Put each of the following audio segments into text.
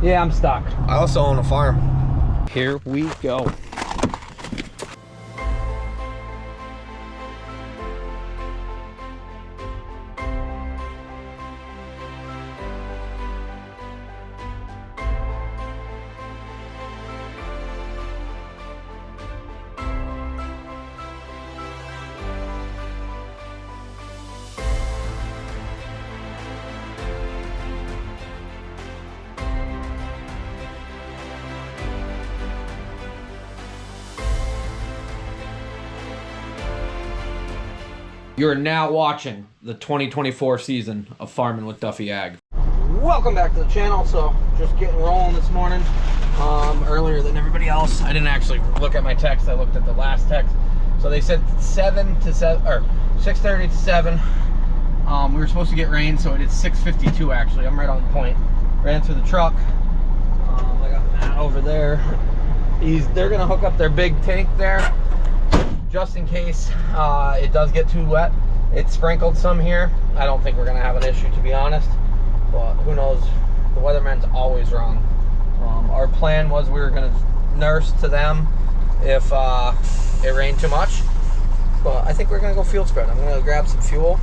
Yeah, I'm stuck. I also own a farm. Here we go. You're now watching the 2024 season of Farming with Duffy Ag. Welcome back to the channel. So just getting rolling this morning. Earlier than everybody else. I didn't actually look at my text. I looked at the last text. So they said 7 to 7 or 6:30 to 7. We were supposed to get rain, so it is 6:52 actually. I'm right on point. Ran through the truck. I got Matt over there. They're gonna hook up their big tank there, just in case it does get too wet. It sprinkled some here. I don't think we're gonna have an issue, to be honest, but who knows? The weatherman's always wrong. Our plan was we were gonna nurse to them if it rained too much, but I think we're gonna go field spread. I'm gonna grab some fuel.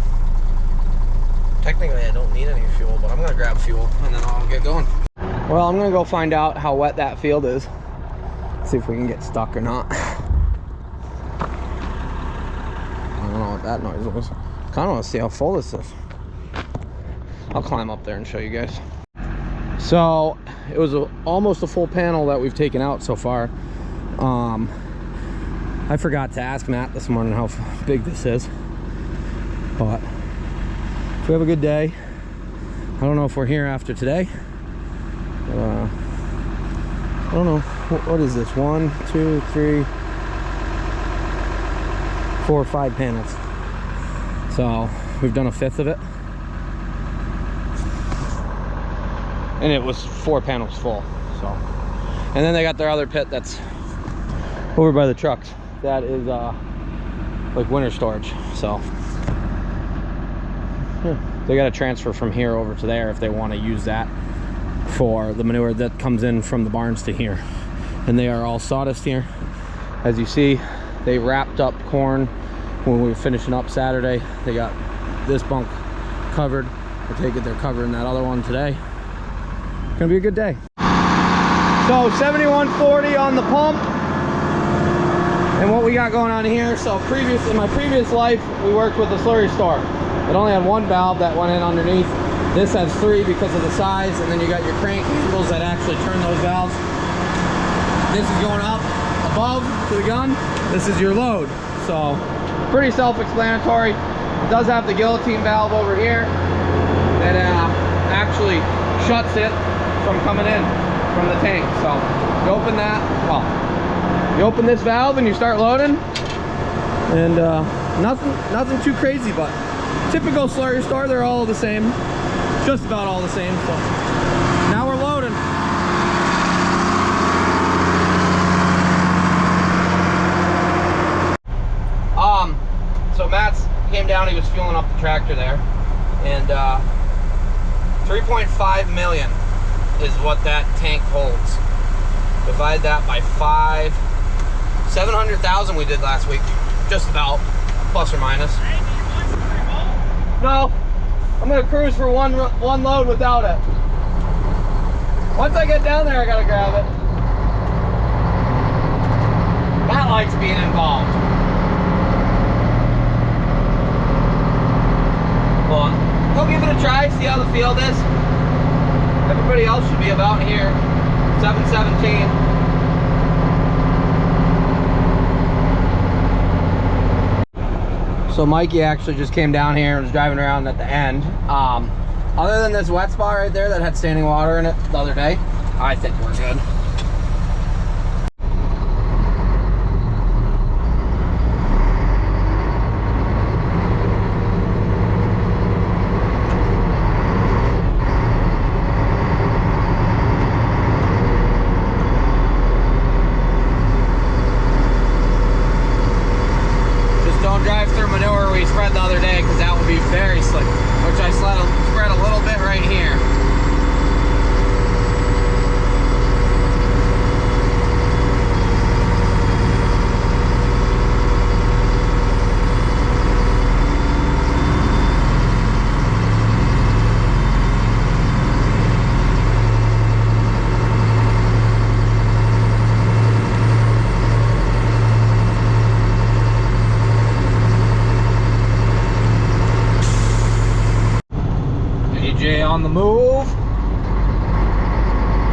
Technically I don't need any fuel, but I'm gonna grab fuel and then I'll get going. Well, I'm gonna go find out how wet that field is, see if we can get stuck or not. I don't know what that noise was. Kind of want to see how full this is. I'll climb up there and show you guys. So it was almost a full panel that we've taken out so far. I forgot to ask Matt this morning how big this is, but if we have a good day, I don't know if we're here after today. I don't know, what is this? 1, 2, 3, 4 or 5 panels. So we've done a fifth of it, and it was 4 panels full. So, and then they got their other pit that's over by the trucks. That is like winter storage. So yeah, they got to transfer from here over to there if they want to use that for the manure that comes in from the barns to here. And they are all sawdust here. As you see, they wrapped up corn when we were finishing up Saturday. They got this bunk covered. I take it they're covering that other one today. Gonna be a good day. So 7140 on the pump. And what we got going on here, so in my previous life, we worked with a slurry store. It only had 1 valve that went in underneath. This has 3 because of the size, and then you got your crank handles that actually turn those valves. This is going up above to the gun. This is your load. So pretty self-explanatory. It does have the guillotine valve over here that actually shuts it from coming in from the tank. So you open that, well, you open this valve and you start loading, and nothing too crazy, but typical slurry store. They're all the same, just about all the same. So now we're loading. So Matt's came down, he was fueling up the tractor there, and 3.5 million is what that tank holds. Divide that by 5, 700,000 we did last week, just about, plus or minus. No, I'm gonna cruise for one load without it. Once I get down there, I gotta grab it. Matt likes being involved. Well, go give it a try, see how the field is. Everybody else should be about here, 7:17. So Mikey actually just came down here and was driving around at the end. Other than this wet spot right there that had standing water in it the other day, I think we're good. Drive through manure we spread the other day, because that would be very slick, which I spread a little bit right here. AJ on the move.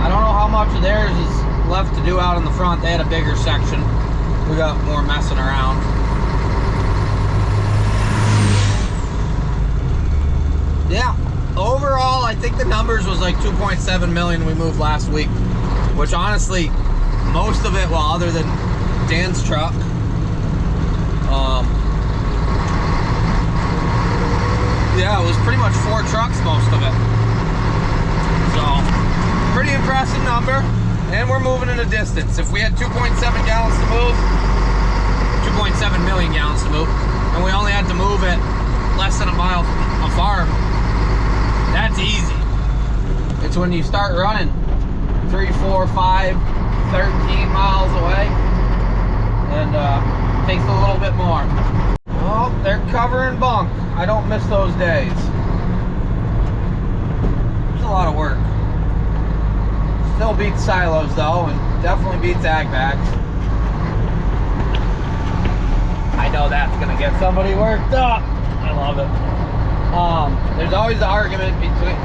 I don't know how much of theirs is left to do out in the front. They had a bigger section. We got more messing around. Yeah, overall, I think the numbers was like 2.7 million we moved last week, which honestly, most of it, well, other than Dan's truck, yeah, it was pretty much 4 trucks, most of it. So, pretty impressive number, and we're moving in a distance. If we had 2.7 gallons to move, 2.7 million gallons to move, and we only had to move it less than a mile from a farm, that's easy. It's when you start running 3, 4, 5, 13 miles away, and takes a little bit more. Oh, they're covering bunk. I don't miss those days. It's a lot of work. Still beats silos though, and definitely beats ag bags. I know that's gonna get somebody worked up. I love it. There's always the argument between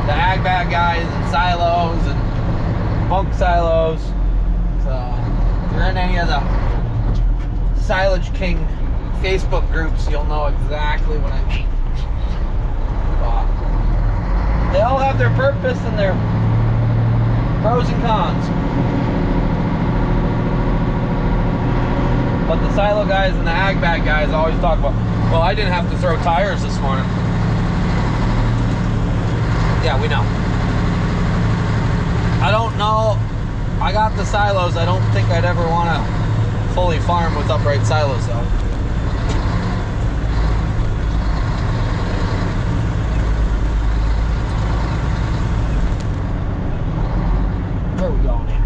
the ag bag guys and silos and bunk silos. So if you're in any of the Silage King Facebook groups, you'll know exactly what I mean. But they all have their purpose and their pros and cons. But the silo guys and the ag bag guys always talk about, well, I didn't have to throw tires this morning. Yeah, we know. I don't know. I got the silos. I don't think I'd ever want to fully farm with upright silos though. Where are we going here?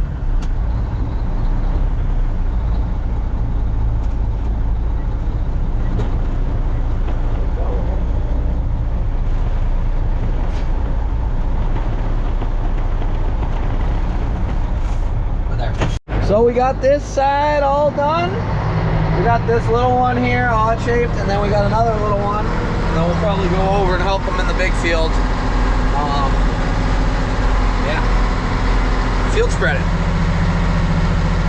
So we got this side all done. We got this little one here, odd shaped, and then we got another little one. And then we'll probably go over and help them in the big field. Yeah, field spreading.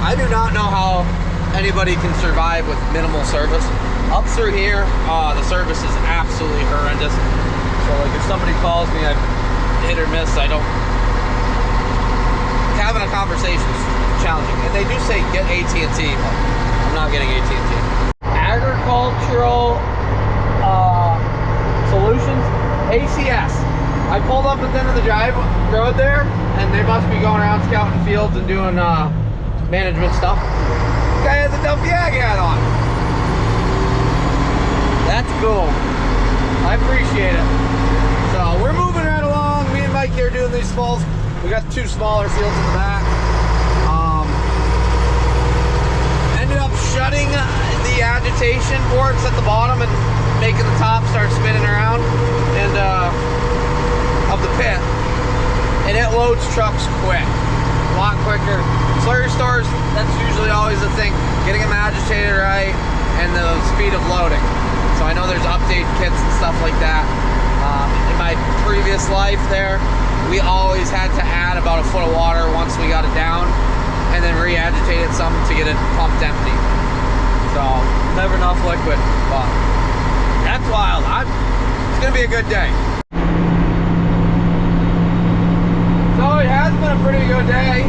I do not know how anybody can survive with minimal service. Up through here, the service is absolutely horrendous. So like if somebody calls me, I hit or miss. I don't. Having a conversation is challenging, and they do say get AT&T, but I'm not getting AT&T. Agricultural Solutions, ACS. I pulled up at the end of the drive road there, and they must be going around scouting fields and doing management stuff. This guy has a Duffy ag hat on. That's cool. I appreciate it. So we're moving right along. Me and Mike here doing these smalls. We got 2 smaller fields in the back. Ended up shutting the agitation ports at the bottom and making the top start spinning around and of the pit. And it loads trucks quick, a lot quicker. Slurry stores, that's usually always the thing, getting them agitated right and the speed of loading. So I know there's update kits and stuff like that. In my previous life there, we always had to add about a foot of water once we got it down and then re-agitate it some to get it pumped empty. So, never enough liquid, but that's wild. It's gonna be a good day. So it has been a pretty good day.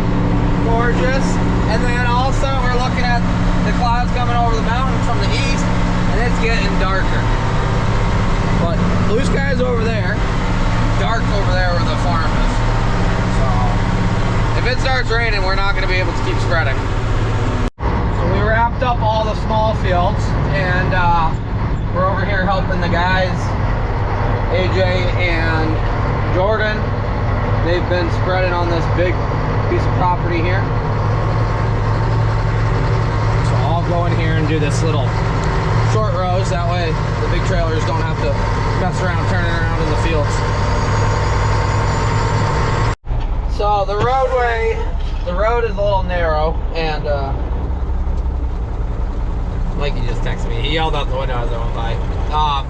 Gorgeous. And then also we're looking at the clouds coming over the mountain from the east, and it's getting darker. But blue skies over there, dark over there where the farm is. So if it starts raining, we're not going to be able to keep spreading. So we wrapped up all the small fields, and we're over here helping the guys, AJ and Jordan. They've been spreading on this big piece of property here. So I'll go in here and do this little short rows, that way the big trailers don't have to mess around turning around in the fields. So the road is a little narrow, and Mikey just texted me. He yelled out the window as I went by.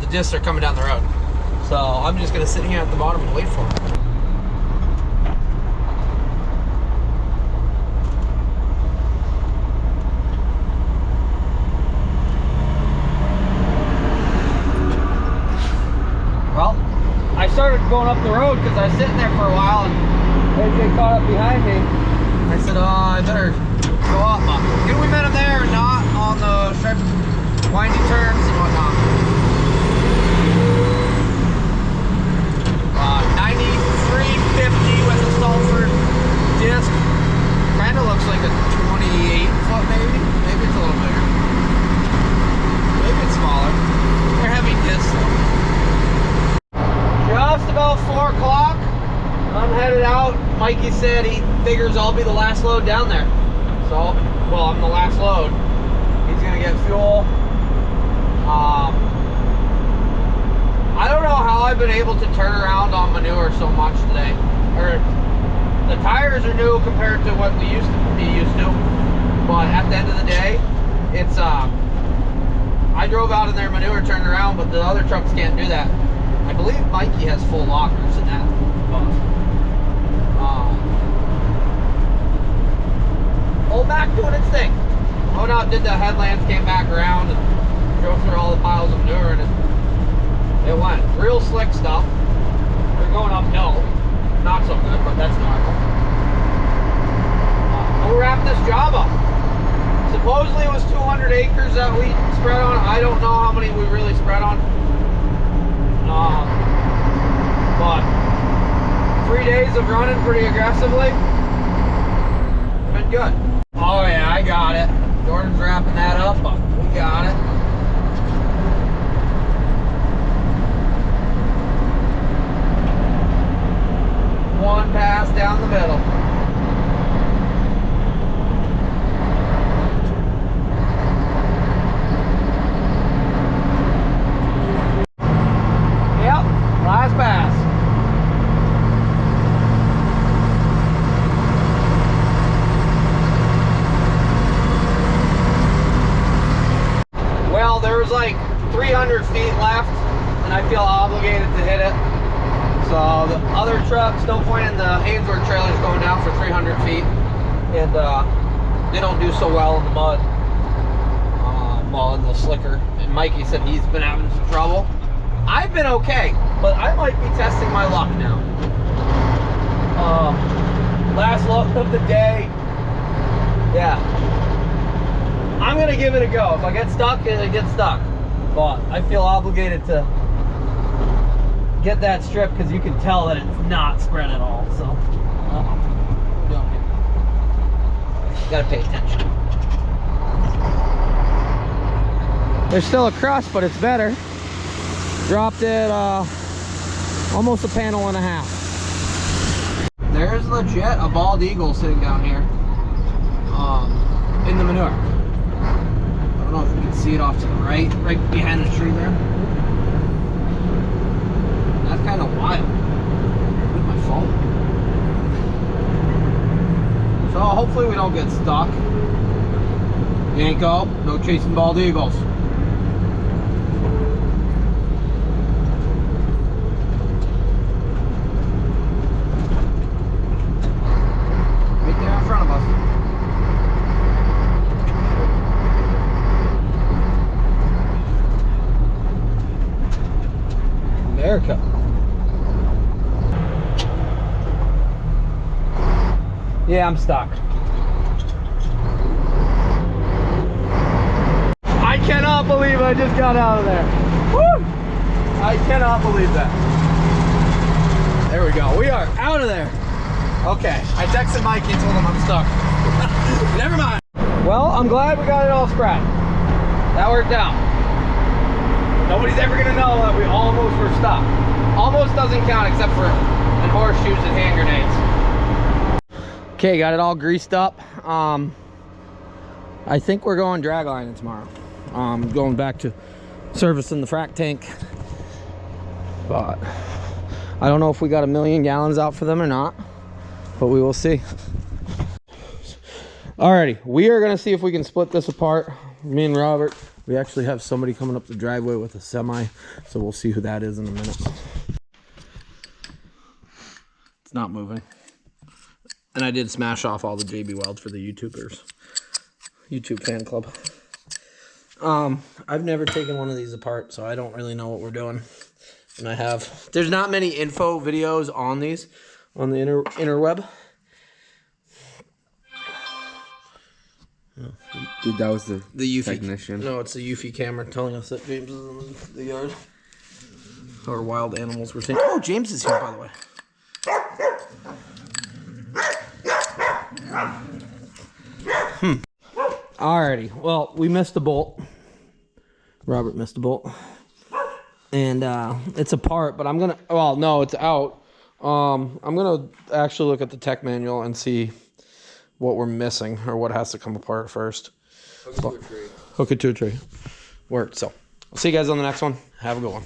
The discs are coming down the road. So I'm just gonna sit here at the bottom and wait for him. Well, I started going up the road because I was sitting there for a while and AJ caught up behind me. I said, I better go up. Good we met him there and not on the strip, windy turns and whatnot. 9350 with a sulfur disc. Kind of looks like a 28 foot maybe. Maybe it's a little bigger. Maybe it's smaller. They're heavy discs though. Just about 4 o'clock. I'm headed out. Mikey said he figures I'll be the last load down there. So, well, I'm the last load. He's gonna get fuel. I don't know how I've been able to turn around on manure so much today. The tires are new compared to what we used to be used to. But at the end of the day, it's I drove out in their manure, turned around, but the other trucks can't do that. I believe Mikey has full lockers in that bus. Old Mac doing its thing. Oh no, did the headlamps, came back around and drove through all the piles of manure, and it went real slick stuff. We're going uphill. Not so good, but that's normal. We'll wrap this job up. Supposedly it was 200 acres that we spread on. I don't know how many we really spread on. But 3 days of running pretty aggressively. Been good. Oh yeah, I got it. Jordan's wrapping that up, but we got it. One pass down the middle. Yep, last pass. Well, there was like 300 feet left, and I feel obligated to hit it. So the other trucks, no point in the Hainsworth trailers going down for 300 feet, and they don't do so well in the mud, well, in the slicker. And Mikey said he's been having some trouble. I've been okay, but I might be testing my luck now. Last load of the day, yeah. I'm gonna give it a go. If I get stuck, I get stuck. But I feel obligated to get that strip because you can tell that it's not spread at all. So, gotta pay attention. There's still a crust, but it's better. Dropped it almost a panel and a half. There's legit a bald eagle sitting down here in the manure. I don't know if you can see it off to the right behind the tree there. That's kind of wild. With my phone. So hopefully we don't get stuck. Yanko, no chasing bald eagles. Right there in front of us. America. Yeah, I'm stuck. I cannot believe I just got out of there. Woo! I cannot believe that. There we go. We are out of there. Okay, I texted Mikey and told him I'm stuck. Never mind. Well, I'm glad we got it all spread. That worked out. Nobody's ever gonna know that we almost were stuck. Almost doesn't count except for in horseshoes and hand grenades. Okay, got it all greased up. I think we're going drag lining tomorrow. Going back to servicing the frac tank. But I don't know if we got 1,000,000 gallons out for them or not, but we will see. Alrighty, we are gonna see if we can split this apart. Me and Robert We actually have somebody coming up the driveway with a semi, so we'll see who that is in a minute. It's not moving. And I did smash off all the JB Welds for the YouTubers. YouTube fan club. I've never taken one of these apart, so I don't really know what we're doing. And there's not many info videos on these on the interweb. Dude, that was the Eufy technician. No, it's the Eufy camera telling us that James is in the yard. Or wild animals were saying. Oh, James is here, by the way. Alrighty. Well, we missed a bolt. Robert missed a bolt. And it's apart, but I'm gonna. Well, no, it's out. I'm gonna actually look at the tech manual and see what we're missing or what has to come apart first. Hook it to a tree. Hook it to a tree. Worked. So, I'll see you guys on the next one. Have a good one.